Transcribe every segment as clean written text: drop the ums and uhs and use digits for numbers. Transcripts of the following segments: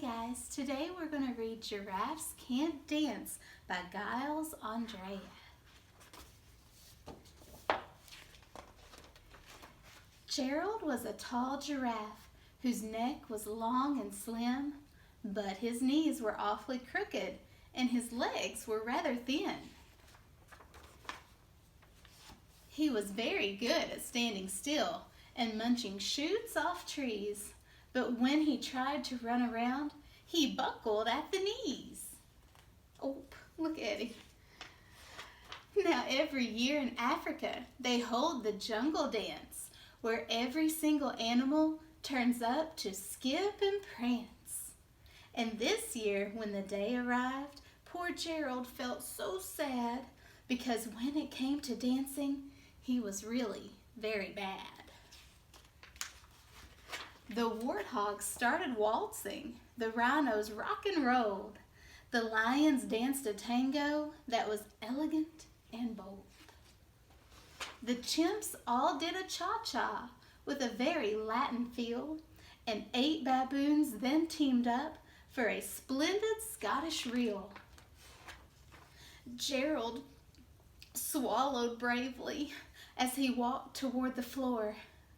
guys, today we're going to read Giraffes Can't Dance by Giles Andreae. Gerald was a tall giraffe whose neck was long and slim, but his knees were awfully crooked and his legs were rather thin. He was very good at standing still and munching shoots off trees, but when he tried to run around, he buckled at the knees. Oh, look at him. Now every year in Africa, they hold the jungle dance, where every single animal turns up to skip and prance. And this year, when the day arrived, poor Gerald felt so sad because when it came to dancing, he was really very bad. The warthogs started waltzing, the rhinos rock and rolled, the lions danced a tango that was elegant and bold. The chimps all did a cha-cha with a very Latin feel, and 8 baboons then teamed up for a splendid Scottish reel. Gerald swallowed bravely as he walked toward the floor,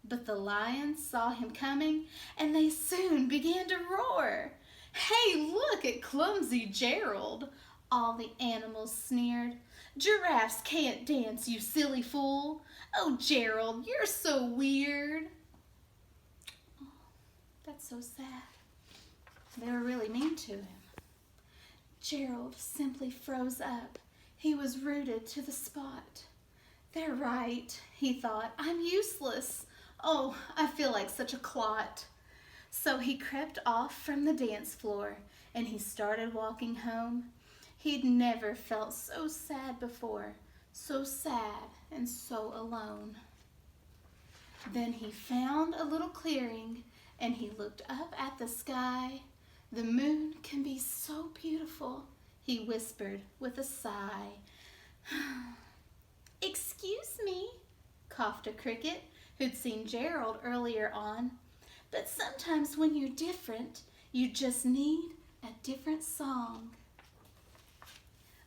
but the lions saw him coming and they soon began to roar. "Hey, look at clumsy Gerald," all the animals sneered. "Giraffes can't dance, you silly fool. Oh, Gerald, you're so weird." Oh, that's so sad. They were really mean to him. Gerald simply froze up. He was rooted to the spot. "They're right," he thought. "I'm useless. Oh, I feel like such a clot." So he crept off from the dance floor and he started walking home. He'd never felt so sad before, so sad and so alone. Then he found a little clearing and he looked up at the sky. "The moon can be so beautiful," he whispered with a sigh. "Excuse me," coughed a cricket who'd seen Gerald earlier on. "But sometimes when you're different, you just need a different song."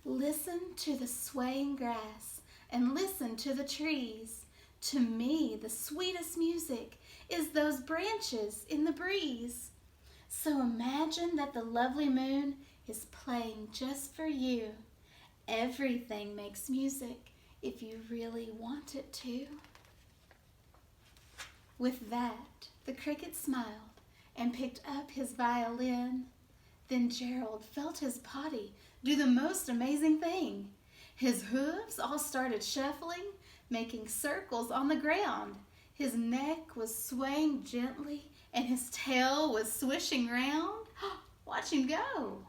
Listen to the swaying grass and listen to the trees. To me, the sweetest music is those branches in the breeze. So imagine that the lovely moon is playing just for you. Everything makes music if you really want it to. With that, the cricket smiled and picked up his violin. Then Gerald felt his body do the most amazing thing. His hooves all started shuffling, making circles on the ground. His neck was swaying gently and his tail was swishing round. Watch him go.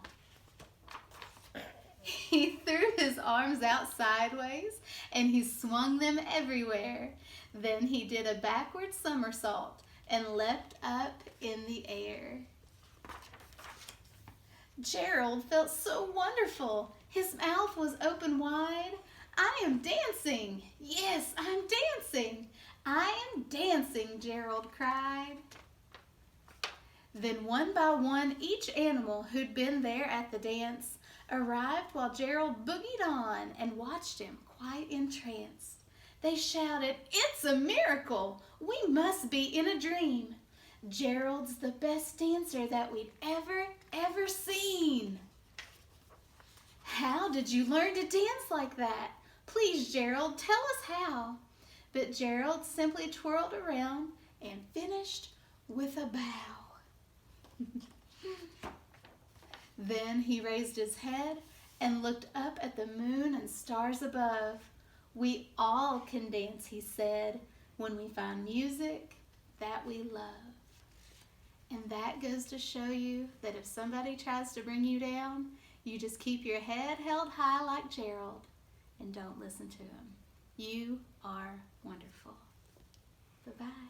He threw his arms out sideways and he swung them everywhere. Then he did a backward somersault and leapt up in the air. Gerald felt so wonderful. His mouth was open wide. "I am dancing. Yes, I'm dancing. I am dancing," Gerald cried. Then one by one, each animal who'd been there at the dance arrived while Gerald boogied on and watched him quite entranced. They shouted, "It's a miracle! We must be in a dream. Gerald's the best dancer that we'd ever seen." "How did you learn to dance like that? Please, Gerald, tell us how." But Gerald simply twirled around and finished with a bow. Then he raised his head and looked up at the moon and stars above. "We all can dance," he said, "when we find music that we love." And that goes to show you that if somebody tries to bring you down, you just keep your head held high like Gerald and don't listen to him. You are wonderful. Bye-bye.